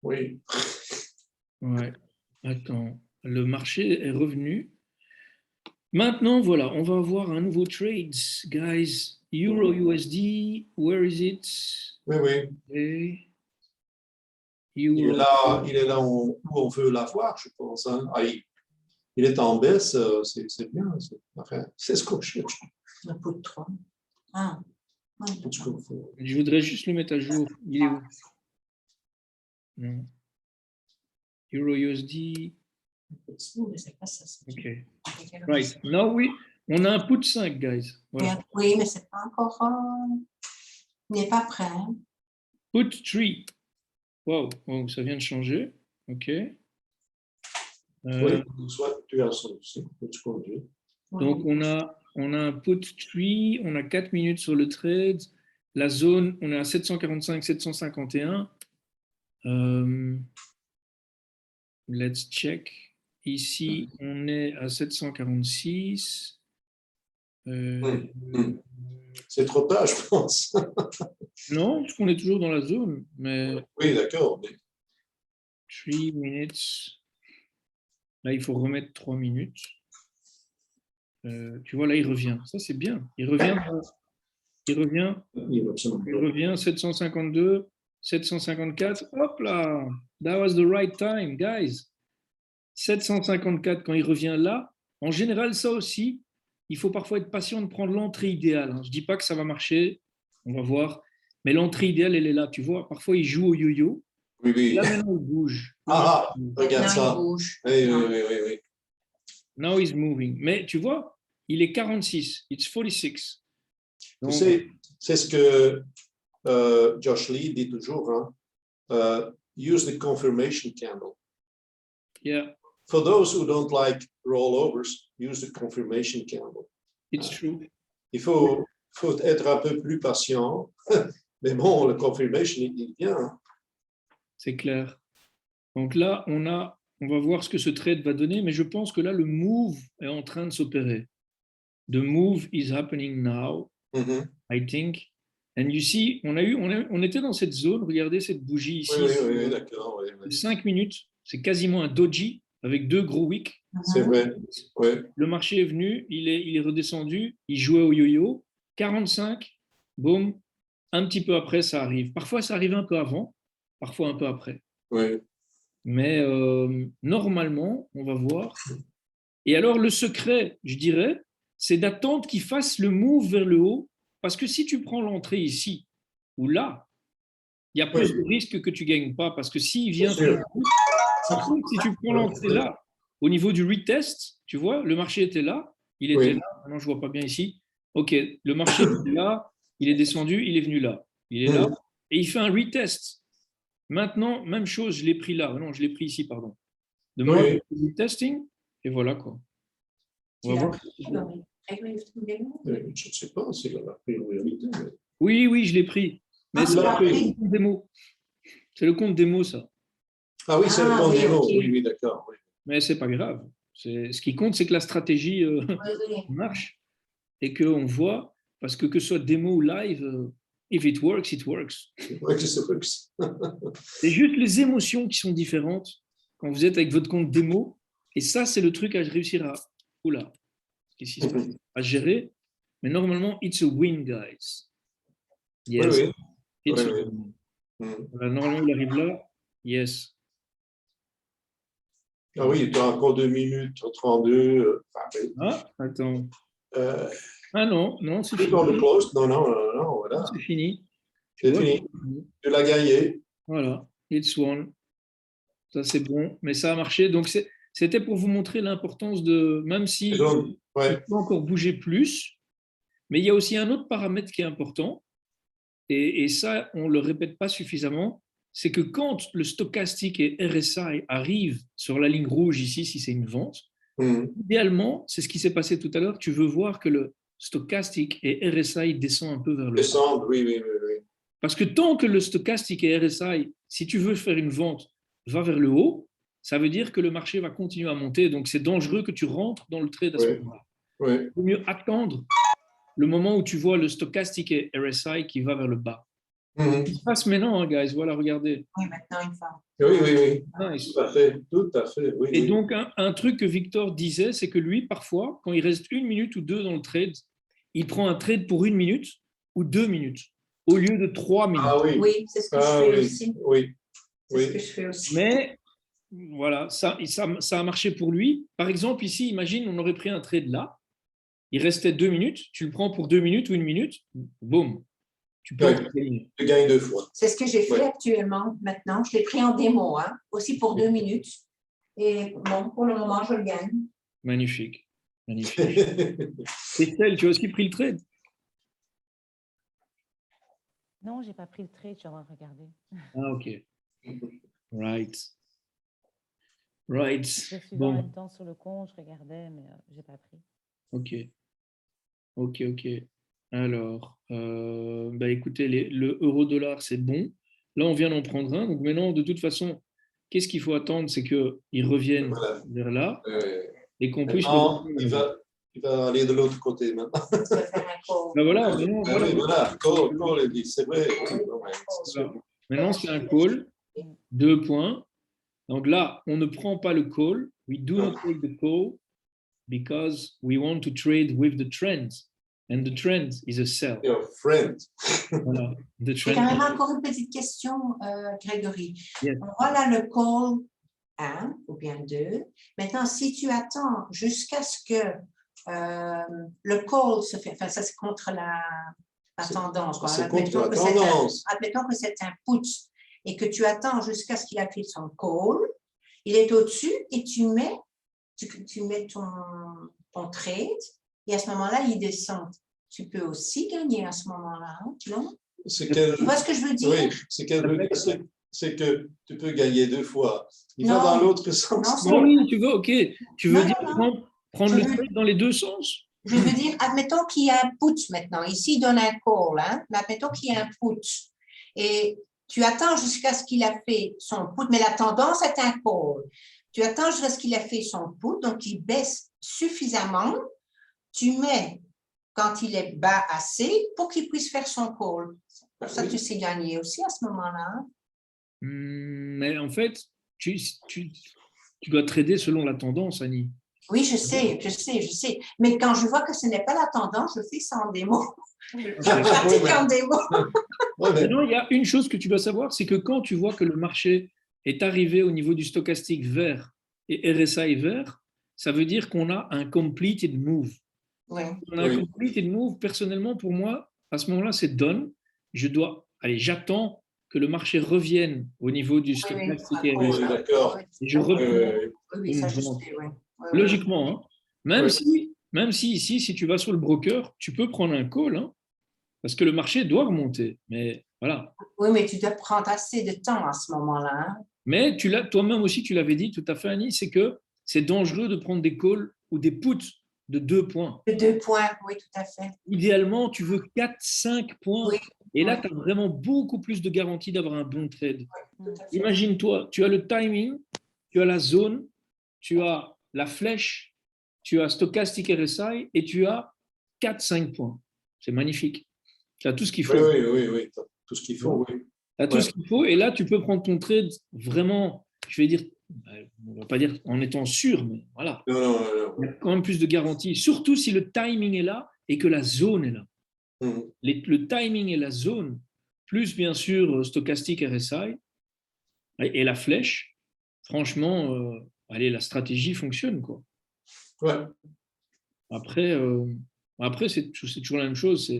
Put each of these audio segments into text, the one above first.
Oui. Ouais. Attends, le marché est revenu. Maintenant, voilà, on va avoir un nouveau trade, guys. Euro USD, where is it? Oui, oui. Okay. Il est Euro. là, il est là où on veut l'avoir, je pense. Hein. Ah, il est en baisse, c'est bien. Enfin, c'est ce qu'on cherche. Un pot de 3. Ah, oui. Je voudrais juste le mettre à jour. Il est où? Non. Euro USD. Ok. Right. Now on a un put 5, guys. Voilà. Oui, mais c'est pas encore. Il n'est pas prêt. Hein. Put 3. Wow. Oh, ça vient de changer. Ok. Oui, soit tu as ça aussi. Donc, on a un put 3, on a 4 minutes sur le trade. La zone, on est à 745, 751. Let's check. Ici, on est à 746. C'est trop tard, je pense. Non, parce qu'on est toujours dans la zone. Mais oui, d'accord. Mais... 3 minutes. Là, il faut remettre 3 minutes. Tu vois, là, il revient. Ça, c'est bien. Il revient 752, 754. Hop là! That was the right time, guys. 754, quand il revient là, en général, ça aussi, il faut parfois être patient de prendre l'entrée idéale. Je ne dis pas que ça va marcher, on va voir. Mais l'entrée idéale, elle est là. Tu vois, parfois, il joue au yo-yo. Oui, oui. Là, maintenant, il bouge. Regarde ça. Oui. Now he's moving. Mais tu vois, il est 46. It's 46. Donc, tu sais, c'est ce que Josh Lee dit toujours. Hein? Use the confirmation candle. Yeah. For those who don't like rollovers, use the confirmation candle. It's true. Il faut être un peu plus patient. Mais bon, le confirmation, il vient. Hein? C'est clair. Donc là, on va voir ce que ce trade va donner, mais je pense que là, le move est en train de s'opérer. The move is happening now, I think. And you see, on était dans cette zone, regardez cette bougie ici. Oui, d'accord. Oui. 5 minutes, c'est quasiment un doji avec 2 gros wicks. C'est vrai. Oui. Le marché est venu, il est redescendu, il jouait au yo-yo. 45, boum, un petit peu après, ça arrive. Parfois, ça arrive un peu avant, parfois un peu après. Oui. Mais normalement, on va voir. Et alors, le secret, je dirais, c'est d'attendre qu'il fasse le move vers le haut. Parce que si tu prends l'entrée ici ou là, il y a plus de risques que tu ne gagnes pas. Parce que s'il vient, si tu prends l'entrée là, au niveau du retest, tu vois, le marché était là, il était là. Maintenant, je ne vois pas bien ici. OK, le marché était là, il est descendu, il est venu là. Il est là et il fait un retest. Maintenant, même chose, je l'ai pris là. Non, je l'ai pris ici, pardon. Demande du testing, et voilà quoi. On va voir. Je ne sais pas si la priorité. Mais... Oui, je l'ai pris. Mais c'est le compte démo. C'est le compte démo, ça. Ah oui, c'est le compte démo. Okay. Oui, d'accord. Oui. Mais c'est pas grave. Ce qui compte, c'est que la stratégie marche et qu'on voit, parce que ce soit démo ou live, if it works, it works. C'est juste les émotions qui sont différentes quand vous êtes avec votre compte démo. Et ça, c'est le truc à réussir à gérer. Mais normalement, it's a win, guys. Yes. Oui. It's a win. Voilà, normalement, il arrive là. Yes. Ah oui, tu as encore 2 minutes 32. Ah, attends. Ah non, c'est fini. Non, voilà. C'est fini. C'est fini. Tu l'as gagné. Voilà, it's one. Ça, c'est bon. Mais ça a marché. Donc, c'était pour vous montrer l'importance de, même si on peut encore bouger plus, mais il y a aussi un autre paramètre qui est important, et ça, on ne le répète pas suffisamment, c'est que quand le stochastique et RSI arrivent sur la ligne rouge ici, si c'est une vente, idéalement, c'est ce qui s'est passé tout à l'heure, tu veux voir que le stochastique et RSI descendent un peu vers le haut. Oui. Parce que tant que le stochastique et RSI, si tu veux faire une vente, va vers le haut, ça veut dire que le marché va continuer à monter. Donc, c'est dangereux que tu rentres dans le trade à ce moment-là. Il vaut mieux attendre le moment où tu vois le stochastique et RSI qui va vers le bas. Mhm. Il se passe maintenant, hein, guys. Voilà, regardez. Oui, maintenant, il faut. Oui, oui, oui. Nice. Tout à fait, oui. Et Oui. donc, un truc que Victor disait, c'est que lui, parfois, quand il reste 1 minute ou 2 dans le trade, il prend un trade pour 1 minute ou 2 minutes au lieu de 3 minutes. Ah oui, Oui, c'est ce que je ah fais oui, aussi. oui, C'est ce oui. que je fais aussi. Mais voilà, ça a marché pour lui. Par exemple, ici, imagine, on aurait pris un trade là. Il restait 2 minutes. Tu le prends pour 2 minutes ou 1 minute. Boum. Tu peux Ouais. encore gagner. Tu gagnes 2 fois. C'est ce que j'ai fait Ouais. actuellement, maintenant. Je l'ai pris en démo, hein, aussi pour 2 minutes. Et bon, pour le moment, je le gagne. Magnifique. Magnifique. Et Estelle, tu as aussi pris le trade? Non, j'ai pas pris le trade, je suis en train de regarder. Ah, ok. Right. Right. Je suis en Bon, même temps sur le compte, je regardais, mais j'ai pas pris. ok. Ok, ok. Alors, bah écoutez, le euro-dollar, c'est bon. Là, on vient d'en prendre un. Donc maintenant, de toute façon, qu'est-ce qu'il faut attendre? C'est qu'ils reviennent Voilà. vers là Euh, et qu'on puisse le Maintenant, reprendre. il va aller de l'autre côté maintenant. Je vais faire un call. Ben voilà, maintenant, Ah voilà. oui, voilà, call, il dit, c'est vrai. Oui, ouais, c'est sûr. Voilà. Maintenant, c'est un call, 2 points. Donc là, on ne prend pas le call. We do not take the call because we want to trade with the trend. And the trend is a sell. Your friend. Voilà. The J'ai quand trend. même encore une petite question, Grégory. Yes. On voit là le call 1 ou bien 2. Maintenant, si tu attends jusqu'à ce que le call se fait, enfin, ça c'est contre la tendance. Quoi. C'est contre la que c'est tendance. admettons que c'est un put et que tu attends jusqu'à ce qu'il a fait son call, il est au-dessus et tu mets ton trade et à ce moment-là, il descend. Tu peux aussi gagner à ce moment-là, hein, non? Ce qu'elle- Tu vois ce que je veux dire? Oui, ce qu'elle veut dire, c'est que tu peux gagner 2 fois. Il Non. va dans l'autre sens. Non, Oui, tu veux, ok. Tu veux Non, dire non, prendre Je le veux- trade dans les deux sens? Je veux dire, admettons qu'il y a un put maintenant. Ici, il donne un call, hein, mais admettons qu'il y a un put. Et tu attends jusqu'à ce qu'il a fait son put, mais la tendance est un call. Tu attends jusqu'à ce qu'il a fait son put, donc il baisse suffisamment. Tu mets quand il est bas assez pour qu'il puisse faire son call. Pour ça, Oui. tu sais gagner aussi à ce moment-là. Hein. Mais en fait, tu dois trader selon la tendance, Annie. Oui, je sais. Mais quand je vois que ce n'est pas la tendance, je fais ça en démo. Je pratique en démo. Ouais, mais- Maintenant, il y a une chose que tu dois savoir, c'est que quand tu vois que le marché est arrivé au niveau du stochastique vert et RSI vert, ça veut dire qu'on a un completed move. Oui. On a un Oui. completed move, personnellement, pour moi, à ce moment-là, c'est done. J'attends que le marché revienne au niveau du stochastique et Oui, RSI. d'accord. Et je Oui, reprends Oui, ça, je une vente. sais, oui. Logiquement, hein. Ouais. Même si ici, si tu vas sur le broker, tu peux prendre un call, hein, parce que le marché doit remonter. Mais voilà. Oui, mais tu dois prendre assez de temps à ce moment-là. Hein. Mais toi-même aussi, tu l'avais dit tout à fait, Annie, c'est que c'est dangereux de prendre des calls ou des puts de 2 points. De 2 points, oui, tout à fait. Idéalement, tu veux 4, 5 points. Oui. Et là, Oui. tu as vraiment beaucoup plus de garantie d'avoir un bon trade. Tout à fait. Imagine-toi, tu as le timing, tu as la zone, tu as la flèche, tu as stochastic RSI et tu as 4-5 points. C'est magnifique. Tu as tout ce qu'il faut. Oui. Tout ce qu'il faut, oui. Tu as tout ce qu'il faut et là, tu peux prendre ton trade vraiment, je vais dire, on ne va pas dire en étant sûr, mais voilà. Non. Il y a quand même plus de garantie, surtout si le timing est là et que la zone est là. Mhm. Le timing et la zone, plus bien sûr stochastique RSI et la flèche, franchement, allez, la stratégie fonctionne, quoi. Ouais. Après c'est toujours la même chose,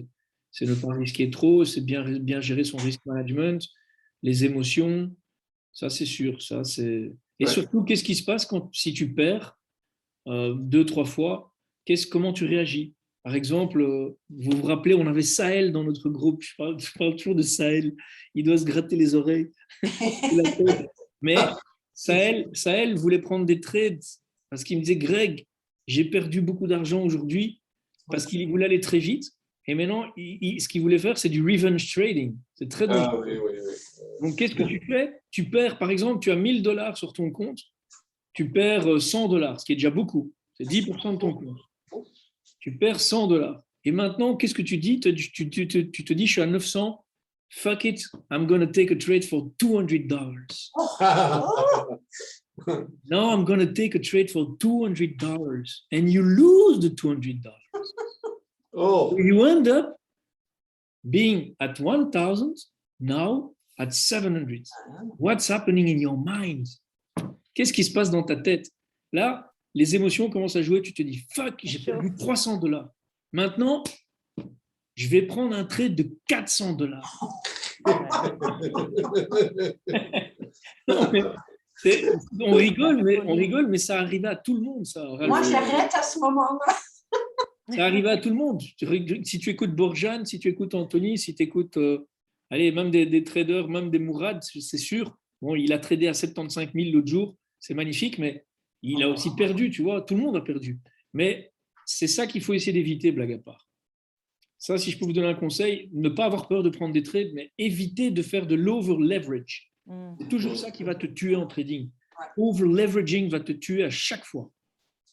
c'est ne pas risquer trop, c'est bien gérer son risk management, les émotions, ça c'est sûr. Et Ouais. surtout, qu'est-ce qui se passe si tu perds 2-3 fois, comment tu réagis? Par exemple, vous vous rappelez, on avait Sahel dans notre groupe, je parle toujours de Sahel, il doit se gratter les oreilles. Mais Sahel voulait prendre des trades parce qu'il me disait, Greg, j'ai perdu beaucoup d'argent aujourd'hui parce qu'il voulait aller très vite. Et maintenant, ce qu'il voulait faire, c'est du revenge trading. C'est très dangereux. Ah oui. Donc, qu'est-ce que tu fais? Tu perds, par exemple, tu as 1000 $ sur ton compte, tu perds 100 $, ce qui est déjà beaucoup. C'est 10% de ton compte. Tu perds 100 $. Et maintenant, qu'est-ce que tu dis? Tu te dis, je suis à 900, fuck it, I'm going to take a trade for $200. No, I'm going to take a trade for $200 and you lose the $200. Oh, You end up being at 1,000, now at 700. What's happening in your mind? Qu'est-ce qui se passe dans ta tête? Là, les émotions commencent à jouer, tu te dis, fuck, j'ai perdu $300. Maintenant, je vais prendre un trade de $400. Non, mais on rigole, mais ça arrivait à tout le monde. Ça. Moi, j'arrête à ce moment-là. Ça arrivait à tout le monde. Si tu écoutes Borjan, si tu écoutes Anthony, si tu écoutes même des traders, même des Mourad, c'est sûr. Bon, il a tradé à 75 000 l'autre jour, c'est magnifique, mais il a aussi perdu, tu vois. Tout le monde a perdu. Mais c'est ça qu'il faut essayer d'éviter, blague à part. Ça, si je peux vous donner un conseil, ne pas avoir peur de prendre des trades, mais éviter de faire de l'over-leverage. C'est toujours ça qui va te tuer en trading. Over-leveraging va te tuer à chaque fois.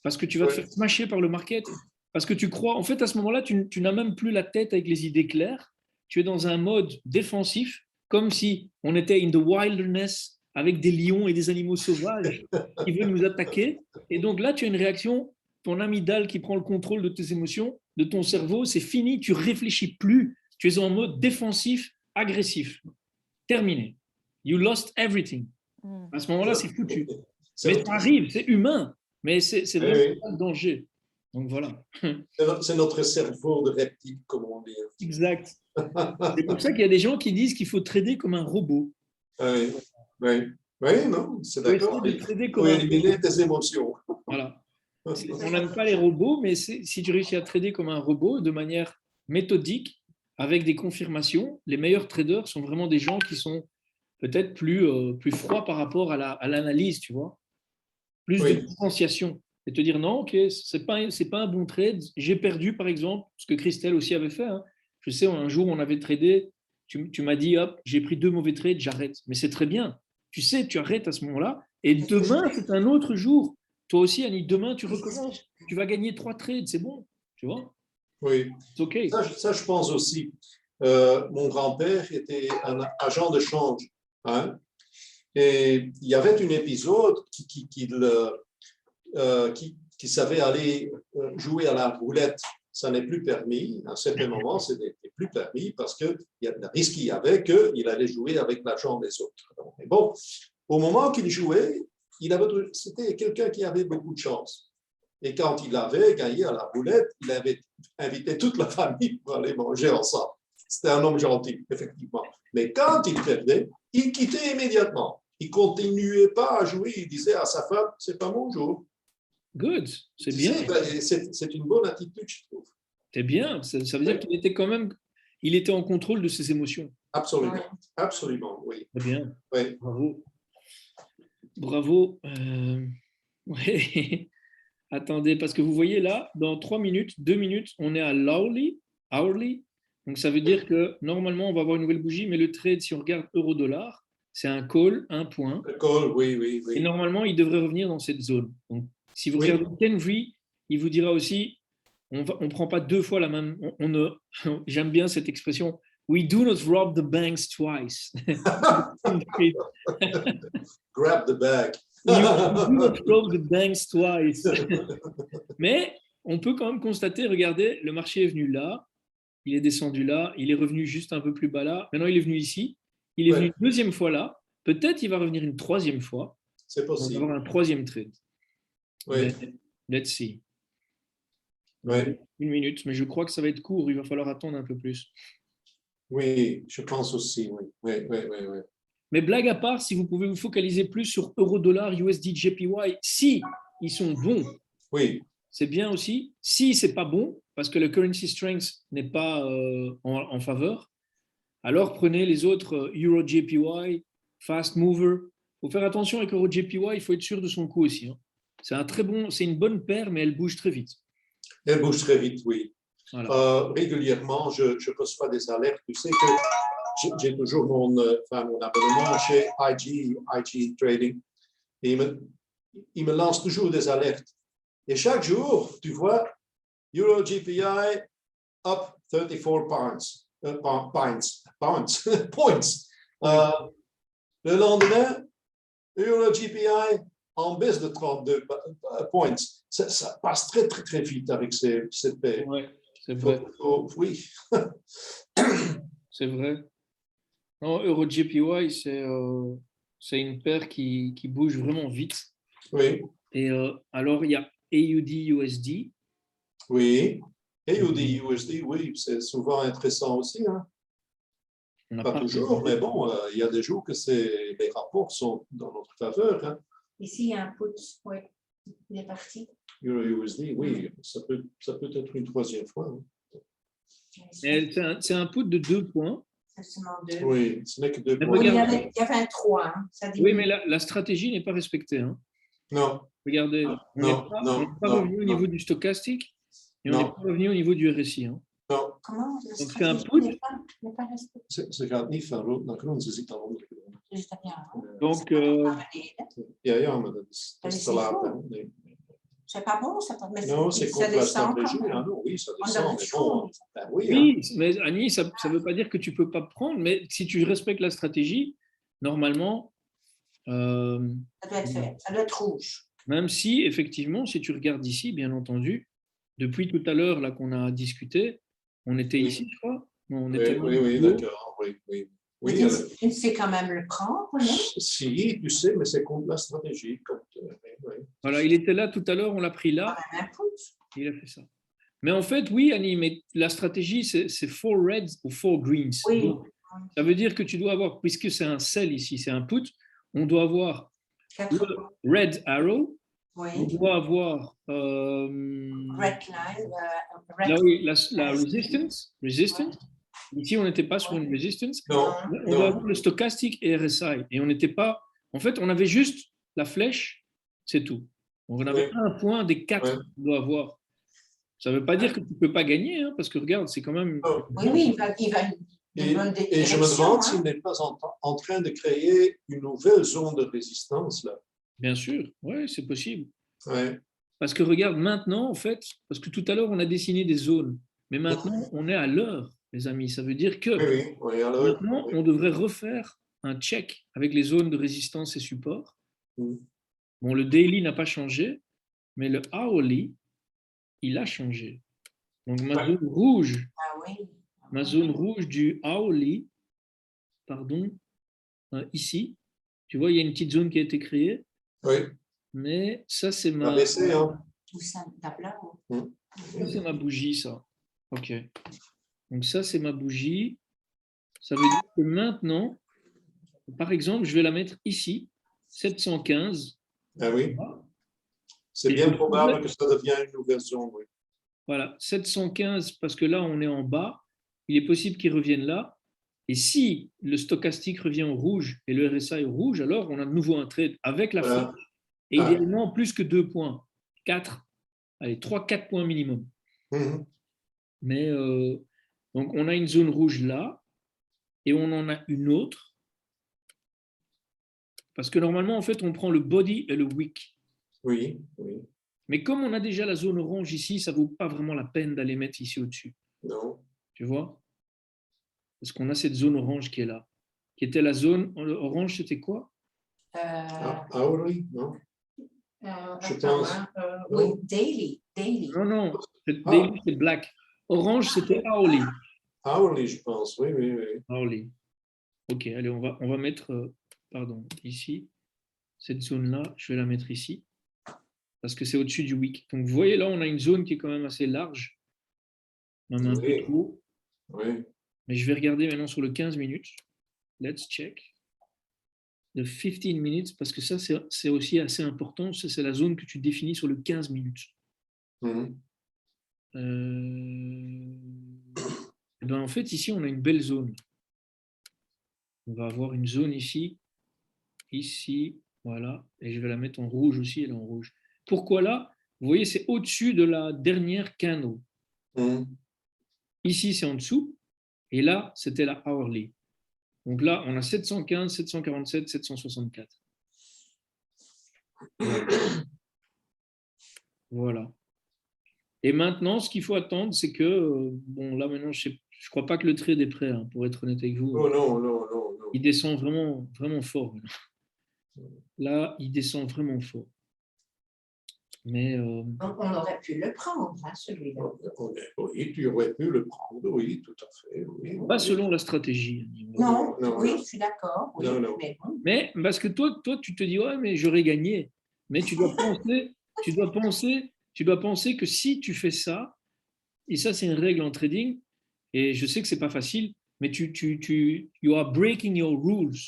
Parce que tu vas te faire smasher par le market. Parce que tu crois, en fait, à ce moment-là, tu n'as même plus la tête avec les idées claires. Tu es dans un mode défensif, comme si on était in the wilderness avec des lions et des animaux sauvages qui veulent nous attaquer. Et donc là, tu as une réaction, ton amygdale qui prend le contrôle de tes émotions, de ton cerveau, c'est fini, tu réfléchis plus. Tu es en mode défensif, agressif. Terminé. You lost everything. À ce moment-là, c'est foutu. Mais ça arrive, c'est humain. Mais c'est vraiment un danger. Donc voilà. C'est notre cerveau de reptile, comme on dit. Exact. C'est pour ça qu'il y a des gens qui disent qu'il faut trader comme un robot. Oui, non, c'est d'accord. Il faut éliminer tes émotions. Voilà. On n'aime pas les robots, mais si tu réussis à trader comme un robot de manière méthodique, avec des confirmations, les meilleurs traders sont vraiment des gens qui sont peut-être plus froids par rapport à l'analyse, tu vois. Plus de différenciation. Et te dire non, ok, c'est pas un bon trade. J'ai perdu, par exemple, ce que Christelle aussi avait fait. Hein. Je sais, un jour, on avait tradé, tu m'as dit, hop, j'ai pris 2 mauvais trades, j'arrête. Mais c'est très bien. Tu sais, tu arrêtes à ce moment-là. Et demain, c'est un autre jour. Toi aussi, Annie, demain, tu recommences. Tu vas gagner 3 trades, c'est bon. Tu vois? Oui. C'est OK. Ça, je pense aussi. Mon grand-père était un agent de change. Hein? Et il y avait un épisode qui savait aller jouer à la roulette. Ça n'est plus permis. À un certain moment, ce n'était plus permis parce que le risque qu'il y avait qu'il allait jouer avec l'argent des autres. Mais bon, au moment qu'il jouait, c'était quelqu'un qui avait beaucoup de chance. Et quand il avait gagné à la roulette, il avait invité toute la famille pour aller manger ensemble. C'était un homme gentil, effectivement. Mais quand il perdait, il quittait immédiatement. Il ne continuait pas à jouer. Il disait à sa femme, c'est pas mon jour. Good, c'est bien. C'est une bonne attitude, je trouve. C'est bien. Ça veut dire qu'il était quand même, il était en contrôle de ses émotions. Absolument, absolument, oui. Très bien. Oui. Bravo. Ouais. Attendez, parce que vous voyez là, dans 3 minutes, 2 minutes, on est à hourly. Donc ça veut dire que normalement, on va avoir une nouvelle bougie, mais le trade, si on regarde euro-dollar, c'est un call, un point. Un call, oui. Et normalement, il devrait revenir dans cette zone. Donc, si vous regardez Kenry, il vous dira aussi, on ne prend pas 2 fois la même. J'aime bien cette expression. We do not rob the banks twice. Grab the bag. You do not rob the banks twice. Mais on peut quand même constater, regardez, le marché est venu là, il est descendu là, il est revenu juste un peu plus bas là. Maintenant, il est venu ici. Il est venu une 2e fois là. Peut-être il va revenir une 3e fois. C'est possible. On va avoir un 3e trade. Oui. Let's see. Oui. 1 minute, mais je crois que ça va être court. Il va falloir attendre un peu plus. Oui, je pense aussi. Oui. Mais blague à part, si vous pouvez vous focaliser plus sur euro-dollar, USD, JPY, si ils sont bons, c'est bien aussi. Si c'est pas bon, parce que le currency strength n'est pas en faveur, alors prenez les autres Euro JPY, Fast Mover. Il faut faire attention avec Euro JPY, il faut être sûr de son coup aussi. Hein. C'est une bonne paire, mais elle bouge très vite. Elle bouge très vite, oui. Voilà. Régulièrement, je reçois des alertes. Tu sais que j'ai toujours mon abonnement chez IG Trading. Et il me lance toujours des alertes. Et chaque jour, tu vois, Euro GPI up 34 pounds. points. Le lendemain, EuroGPI en baisse de 32 points. Ça passe très, très, très vite avec cette paire. Ouais, c'est vrai. Oui. C'est vrai. Non, EuroJPY, c'est une paire qui bouge vraiment vite. Oui. Et alors, il y a AUD-USD. Oui. Et USD, oui, c'est souvent intéressant aussi. Hein. On n'a Pas pas toujours, mais bon, il y a des jours que les rapports sont dans notre faveur. Hein. Ici, il y a un put. Oui, il est parti. Euro-USD, oui, ça peut être une troisième fois. Hein. Mais c'est un put de 2 points. C'est seulement 2. Oui, ce n'est que 2 Mais points. Oui, il y regarde. avait un 3. Hein. Ça Oui, diminue. mais la stratégie n'est pas respectée. Hein. Non, Regardez, on n'est non, pas, non, on n'est pas non, revenu au non, niveau du stochastique et on n'est non, pas revenu au niveau du RSI. Hein. non. Comment la Donc, c'est un stratégie put. n'est pas respectée? Ze gaat niet van rood naar groen, ze zit dan onder. Is dat ja, hè? Donc, Ja, maar dat is Dat te is laat. niet Hè. goed. Nee. C'est pas bon, ça, mais Non, c'est ça contre la descend stratégie. quand même. Ah non, oui, ça On descend. a Mais chaud. bon, ben oui, hein. oui, mais Annie, ça ne veut pas dire que tu ne peux pas prendre, mais si tu respectes la stratégie, normalement, Ça doit être fait. Ça doit être rouge. même si, effectivement, si tu regardes ici, bien entendu, depuis tout à l'heure là qu'on a discuté, on était Oui. ici, je crois. Non, on Oui, était oui, oui, d'accord. Oui, oui. Oui, Mais tu sais quand même le prendre, non? si, tu sais, mais c'est contre la stratégie. Oui. Voilà, il était là tout à l'heure, on l'a pris là, Un put. et il a fait ça. Mais en fait, oui, Annie, mais la stratégie, c'est 4 reds ou 4 greens. Oui. Donc, ça veut dire que tu dois avoir, puisque c'est un sell ici, c'est un put, on doit avoir le red arrow, on Oui. doit avoir Red line. là, oui, la resistance. Ici, on n'était pas sur une resistance. Non, On doit avoir le stochastique et RSI. Et on n'était pas. En fait, on avait juste la flèche, c'est tout. Donc, on avait un point des 4 qu'on doit avoir. Ça ne veut pas dire que tu ne peux pas gagner, hein, parce que regarde, c'est quand même. non. Oui, il va Et je me demande s'il n'est pas en train de créer une nouvelle zone de résistance là. Bien sûr, oui, c'est possible. Ouais. Parce que regarde, maintenant, en fait, parce que tout à l'heure, on a dessiné des zones, mais maintenant, on est à l'heure, les amis. Ça veut dire que Oui, alors, maintenant, on devrait refaire un check avec les zones de résistance et support. Bon, le daily n'a pas changé, mais le hourly, il a changé. Donc, ma zone rouge, ma zone rouge du hourly, pardon, ici, tu vois, il y a une petite zone qui a été créée. Oui. Mais ça, c'est ma. Baissé, hein. Ça, c'est ma bougie, ça. OK. Donc, ça, c'est ma bougie. Ça veut dire que maintenant, par exemple, je vais la mettre ici, 715. Ah oui. C'est bien probable que ça devienne une nouvelle zone, oui. Voilà, 715, parce que là, on est en bas. Il est possible qu'il revienne là. Et si le stochastique revient au rouge et le RSI au rouge, alors on a de nouveau un trade avec la flèche. Et idéalement, plus que 2 points. 4, allez, 3-4 points minimum. Mais donc, on a une zone rouge là et on en a une autre. Parce que normalement, en fait, on prend le body et le wick. Oui. Mais comme on a déjà la zone orange ici, ça ne vaut pas vraiment la peine d'aller mettre ici au-dessus. Non. Tu vois? Parce qu'on a cette zone orange qui est là. Qui était la zone orange, c'était quoi? Oui, non. Je pense. Oui, daily. Non. Daily, c'est black. Orange, c'était hourly. Hourly, je pense. Oui. Hourly. Ok, allez, on va mettre, pardon, ici. Cette zone-là, je vais la mettre ici. Parce que c'est au-dessus du wick. Donc, vous voyez, là, on a une zone qui est quand même assez large. On a un peu trop. Oui. Mais je vais regarder maintenant sur le 15 minutes. Let's check. Le 15 minutes, parce que ça, c'est aussi assez important. C'est la zone que tu définis sur le 15 minutes. Ben, en fait, ici, on a une belle zone. On va avoir une zone ici, voilà. Et je vais la mettre en rouge aussi, elle est en rouge. Pourquoi là? Vous voyez, c'est au-dessus de la dernière candle. Ici, c'est en dessous. Et là, c'était la hourly. Donc là, on a 715, 747, 764. Voilà. Et maintenant, ce qu'il faut attendre, c'est que, bon, là maintenant, je Je ne crois pas que le trade est prêt, hein, pour être honnête avec vous. Oh, non, non, non, non. Il descend vraiment, vraiment fort. Là, il descend vraiment fort. Mais On aurait pu le prendre, hein, celui-là. Oui, tu aurais pu le prendre, oui, tout à fait. Oui, pas oui. selon la stratégie. Non, non, oui, non. je suis d'accord. Oui, Non, non. mais bon. Mais parce que toi, tu te dis, ouais, mais j'aurais gagné. Mais tu dois penser que si tu fais ça, et ça, c'est une règle en trading, et je sais que c'est pas facile, mais you are breaking your rules.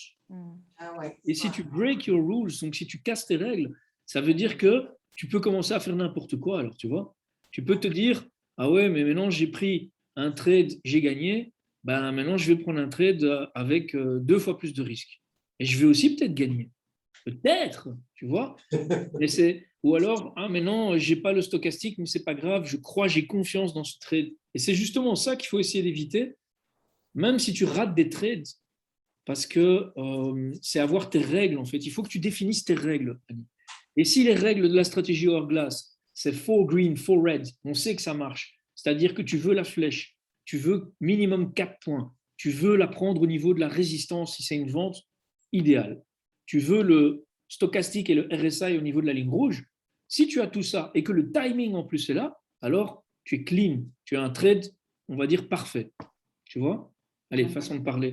Ah ouais. Et si tu break your rules, donc si tu casses tes règles, ça veut dire que tu peux commencer à faire n'importe quoi. Alors, tu vois, tu peux te dire, ah ouais, mais maintenant j'ai pris un trade, j'ai gagné, ben maintenant je vais prendre un trade avec 2 fois plus de risques. Et je vais aussi peut-être gagner. Peut-être, tu vois. Mais ou alors, ah, maintenant, j'ai pas le stochastique, mais c'est pas grave, je crois, j'ai confiance dans ce trade. Et c'est justement ça qu'il faut essayer d'éviter, même si tu rates des trades, parce que c'est avoir tes règles, en fait. Il faut que tu définisses tes règles, Annie. Et si les règles de la stratégie Hourglass, c'est 4 green, 4 red, on sait que ça marche. C'est-à-dire que tu veux la flèche, tu veux minimum 4 points, tu veux la prendre au niveau de la résistance si c'est une vente idéale. Tu veux le stochastique et le RSI au niveau de la ligne rouge. Si tu as tout ça et que le timing en plus est là, alors tu es clean, tu as un trade, on va dire, parfait. Tu vois? Allez, façon de parler.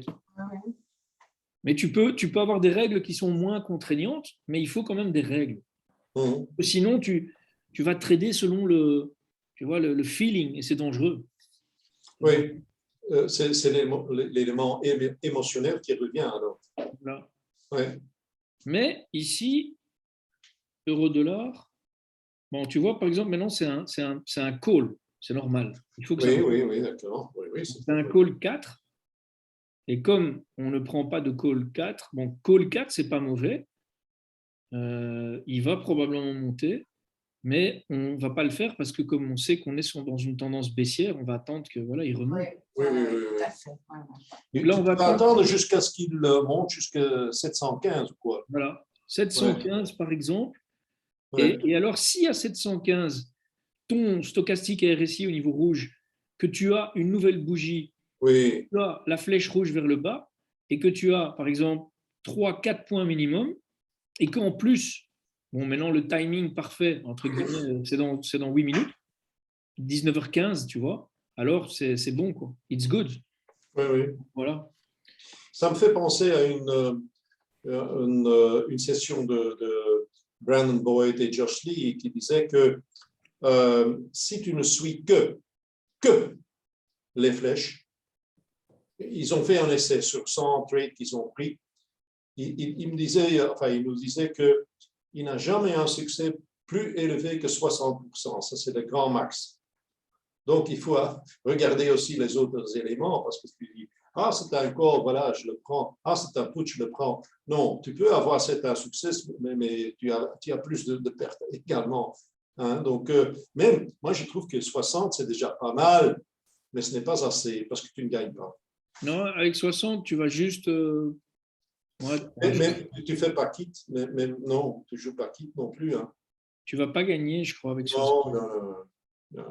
Mais tu peux avoir des règles qui sont moins contraignantes, mais il faut quand même des règles. Sinon, tu vas trader selon le feeling et c'est dangereux. Oui, c'est l'élément émotionnel qui revient alors. Voilà. Ouais. Mais ici, euro-dollar, bon, tu vois, par exemple, maintenant, c'est un call. C'est normal. Il faut que ça. Oui, d'accord. Oui, c'est un call 4. Et comme on ne prend pas de call 4, bon, call 4, c'est pas mauvais. Il va probablement monter, mais on ne va pas le faire parce que comme on sait qu'on est dans une tendance baissière, on va attendre que voilà, il remonte. Oui. Tout à fait. Donc là, on va attendre jusqu'à ce qu'il monte jusqu'à 715 ou quoi. Voilà, 715 par exemple. Ouais. Et alors, si à 715, ton stochastique et RSI au niveau rouge, que tu as une nouvelle bougie, Oui, tu as la flèche rouge vers le bas, et que tu as, par exemple, 3-4 points minimum, et qu'en plus, bon, maintenant le timing parfait, entre guillemets, c'est dans 8 minutes, 19h15, tu vois, alors c'est bon, quoi. It's good. oui. Voilà. Ça me fait penser à une session de Brandon Boyd et Josh Lee qui disait que si tu ne suis que les flèches, ils ont fait un essai sur 100 trades qu'ils ont pris. Il nous disait qu'il n'a jamais un succès plus élevé que 60%. Ça, c'est le grand max. Donc, il faut regarder aussi les autres éléments parce que tu dis, ah, c'est un call, voilà, je le prends. Ah, c'est un put, je le prends. Non, tu peux avoir un succès, mais tu as plus de pertes également. Hein? Donc, même, moi, je trouve que 60, c'est déjà pas mal, mais ce n'est pas assez parce que tu ne gagnes pas. Non, avec 60, tu vas juste. Mais tu ne fais pas quitte, mais non, tu ne joues pas quitte non plus. Hein. Tu ne vas pas gagner, je crois, avec 60. Non.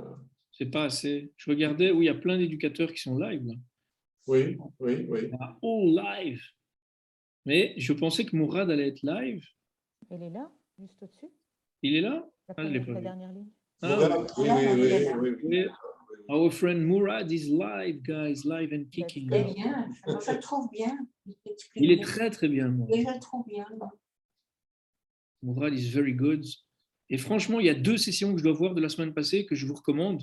C'est pas assez. Je regardais où il y a plein d'éducateurs qui sont live. Là. Oui. All live. Mais je pensais que Mourad allait être live. Il est là, juste au-dessus. Il est là? La dernière ligne. Oui. Our friend Mourad is live, guys, live and kicking. Très bien, je le trouve bien. Il est très, très bien, Mourad. Oui, je le trouve bien. Mourad is very good. Et franchement, il y a 2 sessions que je dois voir de la semaine passée que je vous recommande,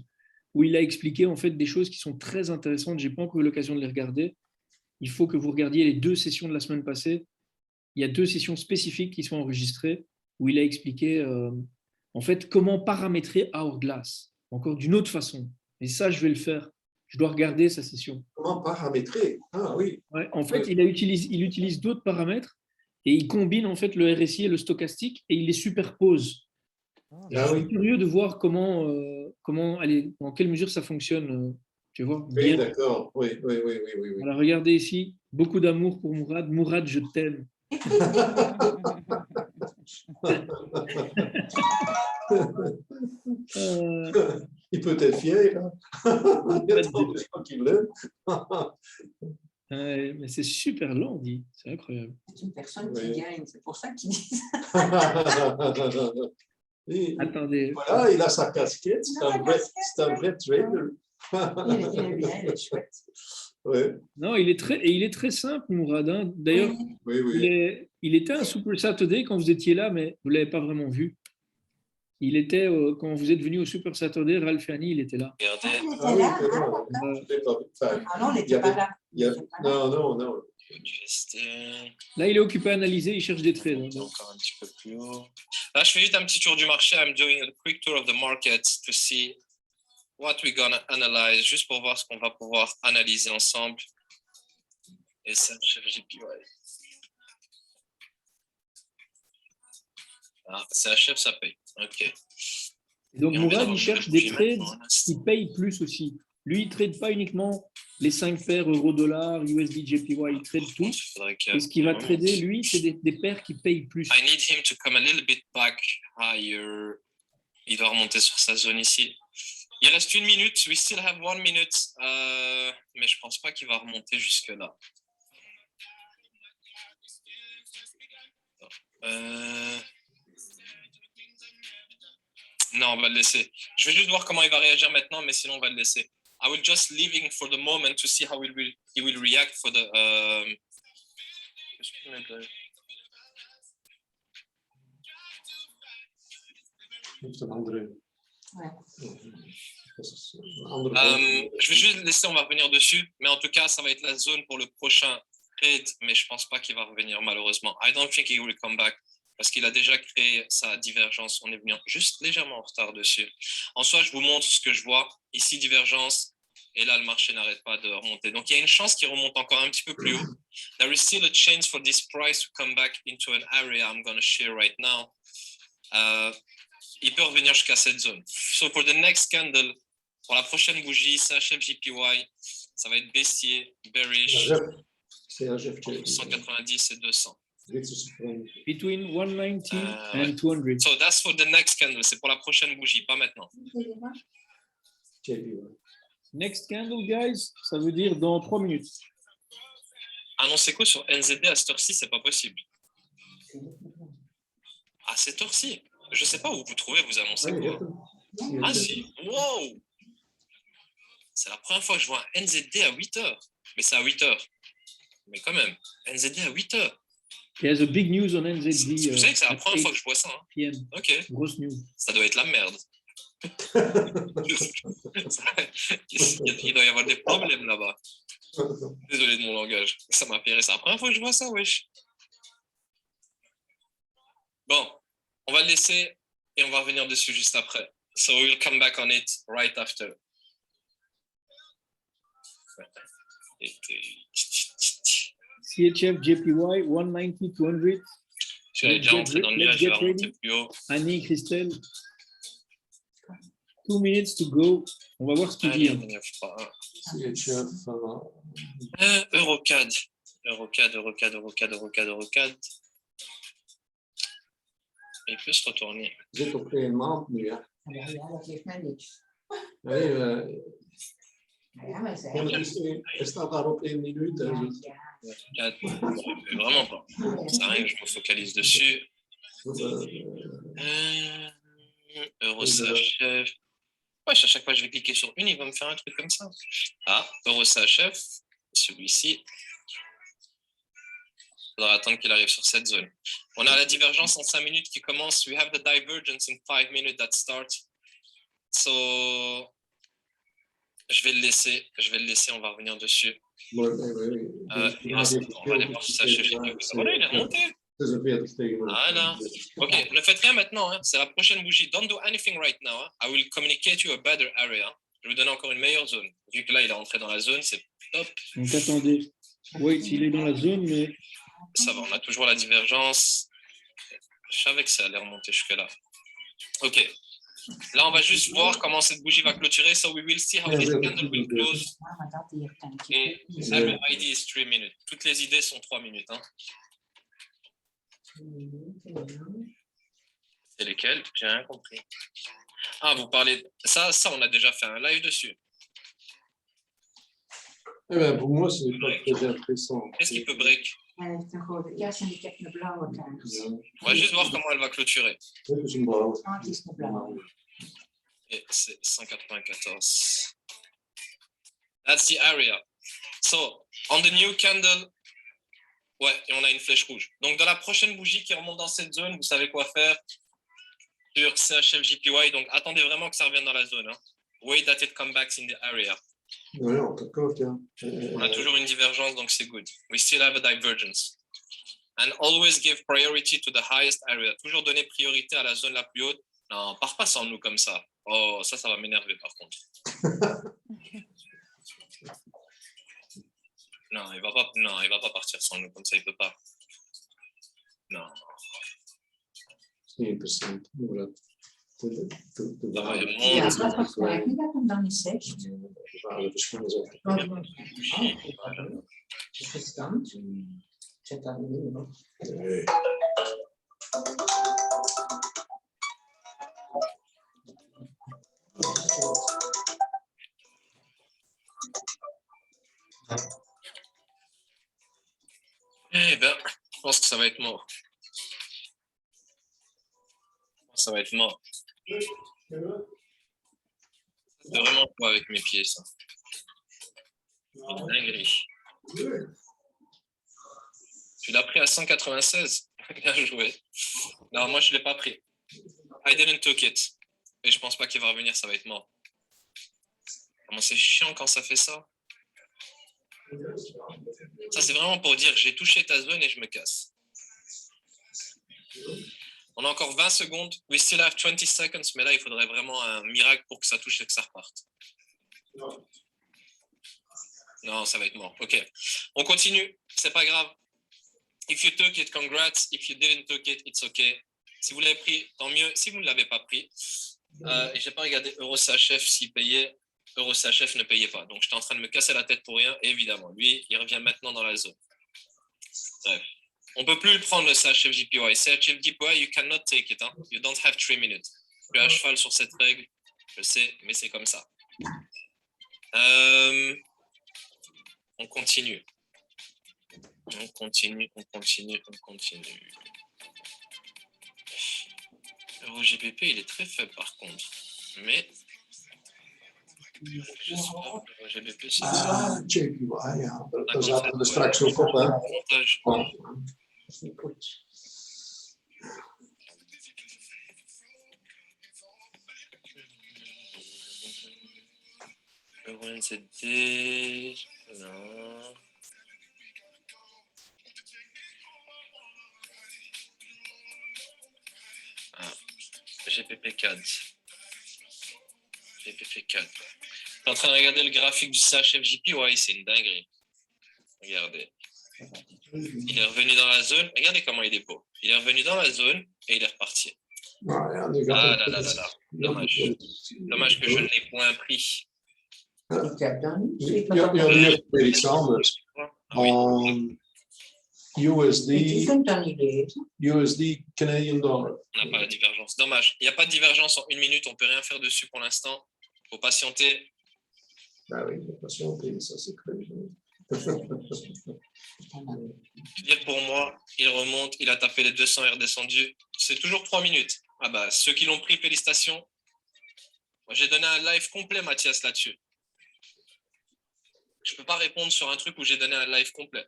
où il a expliqué en fait des choses qui sont très intéressantes. Je n'ai pas encore eu l'occasion de les regarder. Il faut que vous regardiez les 2 sessions de la semaine passée. Il y a 2 sessions spécifiques qui sont enregistrées où il a expliqué en fait comment paramétrer Hourglass, encore d'une autre façon. Et ça, je vais le faire. Je dois regarder sa session. Comment paramétrer? Ah oui. Ouais, en fait, il utilise d'autres paramètres et il combine en fait le RSI et le stochastique et il les superpose. Je suis curieux de voir dans quelle mesure ça fonctionne. Tu vois, oui, bien. d'accord. Oui. Alors, regardez ici, beaucoup d'amour pour Mourad. Mourad, je t'aime. Il peut être fier. Hein. Il y a tant de gens qui l'aiment. Mais c'est super lent, dit. C'est incroyable. C'est une personne Oui. qui gagne, c'est pour ça qu'ils disent. Et Attendez. voilà, il a sa casquette, c'est Non, un la vrai, casquette, c'est un vrai trader. Il est bien, il est chouette. Ouais, Non, il est très simple, Mourad. Hein. D'ailleurs, Oui. oui. il était un Super Saturday quand vous étiez là, mais vous ne l'avez pas vraiment vu. Il était, quand vous êtes venu au Super Saturday, Ralph et Annie, il était là. Ah, il était Ah oui, là, c'est hein, vrai. d'accord. Je l'ai pas vu. Enfin, Ah non, il il y n'était avait- pas là. il y a- Il était pas là. non. Là, il est occupé à analyser, il cherche des trades. Hein. Encore un petit peu plus haut. Là, je fais juste un petit tour du marché. I'm doing a quick tour of the market to see what we're gonna analyze, juste pour voir ce qu'on va pouvoir analyser ensemble. Et ça, JPY. Ah, c'est HF, ça paye. OK. Donc, Et on vient Mourad, d'avoir il une cherche nouvelle des bougie trades maintenant, là. qui payent plus aussi. Lui, il ne trade pas uniquement les 5 paires euro-dollar, USD, JPY, il trade tout. Et ce qu'il va trader, lui, c'est des paires qui payent plus. I need him to come a little bit back higher. Il va remonter sur sa zone ici. Il reste 1 minute. We still have 1 minute. Mais je pense pas qu'il va remonter jusque là. Non, on va le laisser. Je vais juste voir comment il va réagir maintenant, mais sinon on va le laisser. I will just leaving for the moment to see how he will react for the. C'est un andere. Ouais. Je vais juste le laisser, on va revenir dessus. Mais en tout cas, ça va être la zone pour le prochain trade. Mais je pense pas qu'il va revenir malheureusement. I don't think he will come back. Parce qu'il a déjà créé sa divergence. On est venu juste légèrement en retard dessus. En soi, je vous montre ce que je vois. Ici, divergence. Et là, le marché n'arrête pas de remonter. Donc, il y a une chance qu'il remonte encore un petit peu plus haut. There is still a chance for this price to come back into an area I'm going to share right now. Il peut revenir jusqu'à cette zone. So, for the next candle, pour la prochaine bougie, CHF JPY, ça va être baissier, bearish, C'est un GF. 190 et 200. Between 190 and 200. So that's for the next candle. C'est pour la prochaine bougie, pas maintenant. Next candle, guys, ça veut dire dans 3 minutes. Ah non, c'est quoi sur NZD à cette heure-ci, c'est pas possible. À cette heure-ci, je sais pas où vous trouvez, vous annoncez quoi. Ah si, wow. C'est la première fois que je vois un NZD à 8 heures. Mais c'est à 8 heures. Mais quand même, NZD à 8 heures. There's a big news on NZD. Vous savez que c'est la première fois que je vois ça. Hein. PM. Ok. Grosse news. Ça doit être la merde. Il doit y avoir des problèmes là-bas. Désolé de mon langage. Ça m'a fait rire. C'est la première fois que je vois ça, wesh. Bon, on va le laisser et on va revenir dessus juste après. So we'll come back on it right after. CHF JPY 190 200. Je suis déjà entré dans le nuage, je vais remonter plus haut. Annie, Christelle. 2 minutes to go. On va voir ce qu'il dit. Eurocad. Eurocad. Il peut se retourner. Zit op 1 maand nu, hè? Ja, dat geeft mij niks. Nee, Ja, maar zij. hij staat daar op 1 minuut. Hè, dus. Vraiment pas. Ça arrive, je me focalise dessus. EuroCHF. Ouais, à chaque fois que je vais cliquer sur une, il va me faire un truc comme ça. Ah, EuroCHF, celui-ci. Il faudra attendre qu'il arrive sur cette zone. On a la divergence en 5 minutes qui commence. We have the divergence in 5 minutes that start. So, je vais le laisser, on va revenir dessus. On va aller voir ça chez Voilà, il est remonté. Voilà. Ok, ne faites rien maintenant. Hein. C'est la prochaine bougie. Don't do anything right now. Hein. I will communicate you a better area. Je vais vous donner encore une meilleure zone. Vu que là, il est rentré dans la zone, c'est top. Donc attendez. Oui, il est dans la zone, mais. Ça va, on a toujours la divergence. Je savais que ça allait remonter jusque-là. Ok. Là, on va juste voir comment cette bougie va clôturer. So we will see how this candle will close. Et every idea is 3 minutes. Toutes les idées sont 3 minutes. Hein. C'est lesquelles? J'ai rien compris. Ah, vous parlez. Ça, on a déjà fait un live dessus. Eh bien, pour moi, c'est pas très intéressant. Qu'est-ce qui peut break? Ja, zijn die echt een blauwe kaart. On va juste voir comment elle va clôturer. Dat is een blauw. Ah, het is een blauwe. Et c'est 194. That's the area. So, on the new candle, ouais, et on a une flèche rouge. Donc, dans la prochaine bougie qui remonte dans cette zone, vous savez quoi faire sur CHF JPY. Donc, attendez vraiment que ça revienne dans la zone. Hein. Wait that it comes back in the area. Ouais, en tout cas, tiens. On a toujours une divergence, donc c'est good. We still have a divergence. And always give priority to the highest area. Toujours donner priorité à la zone la plus haute. Non, pars pas sans nous comme ça. Oh, ça va m'énerver par contre. Non, il va pas partir sans nous comme ça, il peut pas. Non. Dat is niet interessant. Inderdaad. Ja, je Ja, monte. wat begrijp je dat hem dan niet zegt? De waarde verschillen zijn. Verstand. Zet dat nu nog. Nee. Eh ben, je pense que ça va être mort. Ça va être mort. C'est vraiment quoi avec mes pieds, ça. Une dinguerie. Tu l'as pris à 196. Bien joué. Non, moi, je ne l'ai pas pris. I didn't took it. Et je pense pas qu'il va revenir, ça va être mort. Comment c'est chiant quand ça fait ça. Ça, c'est vraiment pour dire j'ai touché ta zone et je me casse. On a encore 20 secondes. We still have 20 seconds, mais là, il faudrait vraiment un miracle pour que ça touche et que ça reparte. Non, ça va être mort. OK. On continue. C'est pas grave. If you took it, congrats. If you didn't took it, it's OK. Si vous l'avez pris, tant mieux. Si vous ne l'avez pas pris, et je n'ai pas regardé EuroCHF s'il payait. EuroCHF ne payait pas. Donc, j'étais en train de me casser la tête pour rien. Et évidemment, lui, il revient maintenant dans la zone. Bref. On ne peut plus le prendre, le CHF JPY. CHF JPY, you cannot take it. Hein. You don't have 3 minutes. Je suis à cheval sur cette règle. Je sais, mais c'est comme ça. On continue. On continue. Euro GBP, il est très faible par contre. Mais... Je sais pas, Euro GBP, c'est Ah, JPY, ja. Daar zaten we straks ook op, hè. avantage. Dat is niet goed. Euro NZD... Non... Ah, GPP4. GPP4. T'es en train de regarder le graphique du CHF JPY, c'est une dinguerie. Regardez. Il est revenu dans la zone. Regardez comment il est beau. Il est revenu dans la zone et il est reparti. Nou ja, nu gaat Ah het- là là là là. Dommage. Dommage que je ne l'ai point pris. Ik heb dan niet. Ja, nu is het weer iets anders. Ah oui, USD, Je kunt dat niet lezen. USD, Canadian dollar. on n'a pas la divergence. Dommage. Il n'y a pas de divergence en 1 minute. On ne peut rien faire dessus pour l'instant. Il faut patienter. Nou, oui, de patiënten, ça c'est très bien. Dire pour moi, il remonte, il a tapé les 200 et redescendu. C'est toujours 3 minutes. Ah bah, ceux qui l'ont pris, félicitations. Moi, j'ai donné un live complet, Mathias, là-dessus. Je ne peux pas répondre sur un truc où j'ai donné un live complet.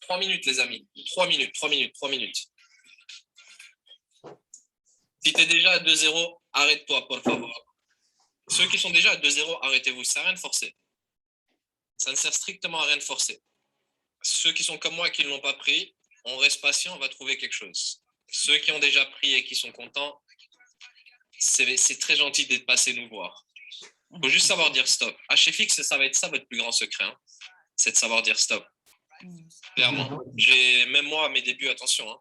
3 minutes, les amis. 3 minutes. Si tu es déjà à 2-0, arrête-toi, por favor. Ceux qui sont déjà à 2-0, arrêtez-vous. Ça n'a rien de forcé. Ça ne sert strictement à rien de forcer. Ceux qui sont comme moi et qui ne l'ont pas pris, on reste patient, on va trouver quelque chose. Ceux qui ont déjà pris et qui sont contents, c'est très gentil d'être passé nous voir. Il faut juste savoir dire stop. HFX, ça va être ça votre plus grand secret. Hein. C'est de savoir dire stop. Clairement. Même moi, à mes débuts, attention, hein,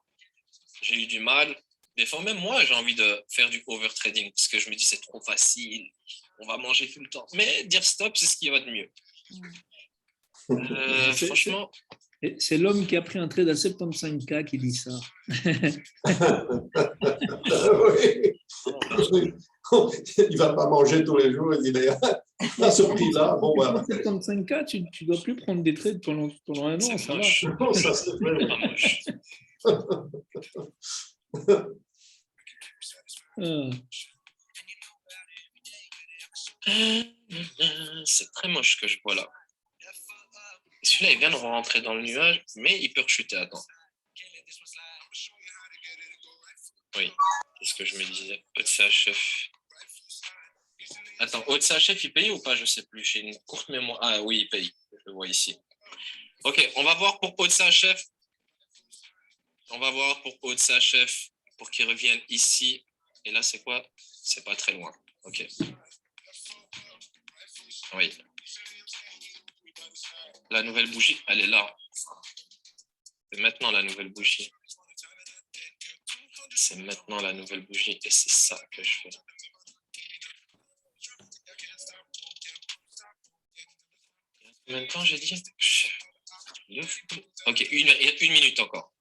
j'ai eu du mal. Des fois, même moi, j'ai envie de faire du overtrading parce que je me dis c'est trop facile, on va manger tout le temps. Mais dire stop, c'est ce qui va de mieux. Franchement, Et c'est l'homme qui a pris un trade à 75K qui dit ça. Oui. Il ne va pas manger tous les jours. Il est à ce prix-là. Bon, voilà. 75K, tu ne dois plus prendre des trades pendant un an, C'est ça va. moche. Non, ça, c'est vrai. Pas moche. C'est très moche ce que je vois là. Celui-là, il vient de rentrer dans le nuage, mais il peut rechuter. Attends. Oui, c'est ce que je me disais. OTCHF. Attends, OTCHF, il paye ou pas? Je sais plus. J'ai une courte mémoire. Ah oui, il paye. Je le vois ici. Ok, on va voir pour OTCHF. On va voir pour OTCHF pour qu'il revienne ici. Et là, c'est quoi? C'est pas très loin. Ok. Oui. La nouvelle bougie, elle est là. C'est maintenant la nouvelle bougie. C'est maintenant la nouvelle bougie et c'est ça que je fais. Combien de temps j'ai dit? Ok, une minute encore.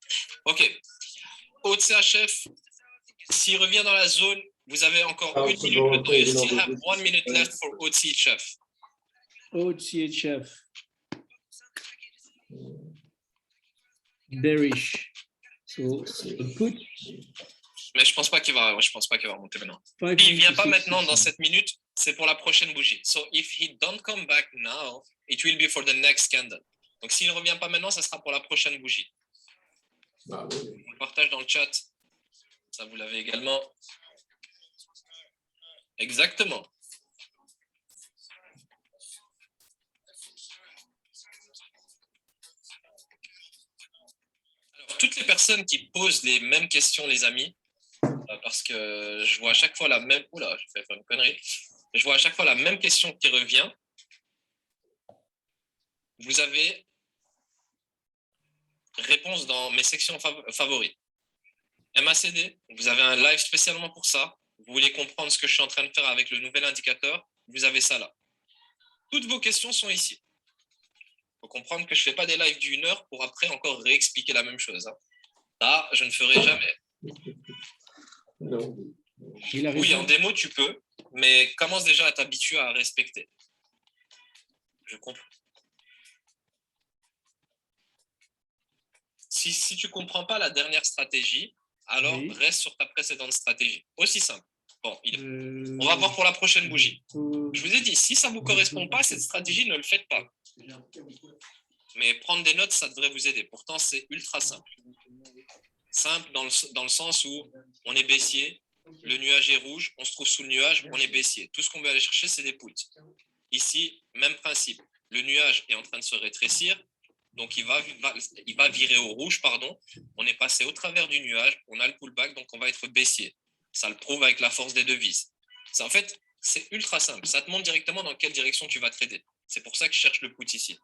Ok. OTCHF, s'il revient dans la zone, vous avez encore une minute. Le temps. You still have 1 minute left for OTCHF. OTCHF. Bearish. So, put. Mais je pense pas qu'il va remonter maintenant. S'il ne vient pas maintenant dans cette minute, c'est pour la prochaine bougie. So if he don't come back now, it will be for the next candle. Donc s'il ne revient pas maintenant, ça sera pour la prochaine bougie. Ah, oui. On le partage dans le chat. Ça, vous l'avez également. Exactement. Alors, toutes les personnes qui posent les mêmes questions, les amis, parce que je vois à chaque fois la même... Oula, je vais faire une connerie. Je vois à chaque fois la même question qui revient. Vous avez réponse dans mes sections favoris. MACD, vous avez un live spécialement pour ça. Vous voulez comprendre ce que je suis en train de faire avec le nouvel indicateur, vous avez ça là. Toutes vos questions sont ici. Il faut comprendre que je ne fais pas des lives d'1 heure pour après encore réexpliquer la même chose. Ça, je ne ferai jamais. Non. Oui, en démo, tu peux, mais commence déjà à t'habituer à respecter. Je comprends. Si tu ne comprends pas la dernière stratégie, alors oui. Reste sur ta précédente stratégie. Aussi simple. Bon, on va voir pour la prochaine bougie. Je vous ai dit, si ça ne vous correspond pas, cette stratégie, ne le faites pas. Mais prendre des notes, ça devrait vous aider. Pourtant, c'est ultra simple. Simple dans le sens où on est baissier, le nuage est rouge, on se trouve sous le nuage, on est baissier. Tout ce qu'on veut aller chercher, c'est des puts. Ici, même principe. Le nuage est en train de se rétrécir, donc il va virer au rouge, pardon. On est passé au travers du nuage, on a le pullback, donc on va être baissier. Ça le prouve avec la force des devises. En fait, c'est ultra simple. Ça te montre directement dans quelle direction tu vas trader. C'est pour ça que je cherche le put ici.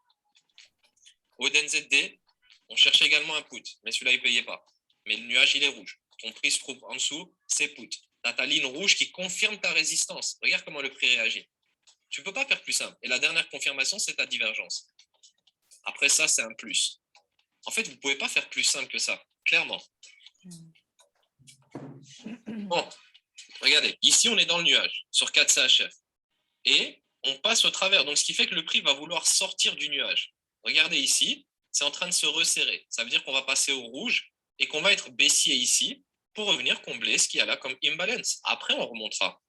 Au DNZD, on cherche également un put, mais celui-là, il ne payait pas. Mais le nuage, il est rouge. Ton prix se trouve en dessous, c'est put. Tu as ta ligne rouge qui confirme ta résistance. Regarde comment le prix réagit. Tu ne peux pas faire plus simple. Et la dernière confirmation, c'est ta divergence. Après ça, c'est un plus. En fait, vous ne pouvez pas faire plus simple que ça, clairement. Bon, regardez, ici, on est dans le nuage, sur 4 CHF. Et on passe au travers. Donc, ce qui fait que le prix va vouloir sortir du nuage. Regardez ici, c'est en train de se resserrer. Ça veut dire qu'on va passer au rouge et qu'on va être baissier ici pour revenir combler ce qu'il y a là comme imbalance. Après, on remontera.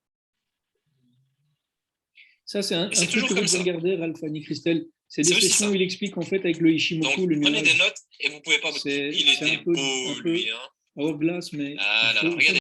Ça, c'est un truc toujours que comme vous ça. regardez, Ralph Annie Christelle. C'est des C'est aussi sessions ça. où il explique en fait avec le Ishimoku, Donc, le prenez nuage. des notes et vous ne pouvez pas... C'est Il était un peu beau, lui. Hein. Hourglass, mais Ah là il là, faut regardez.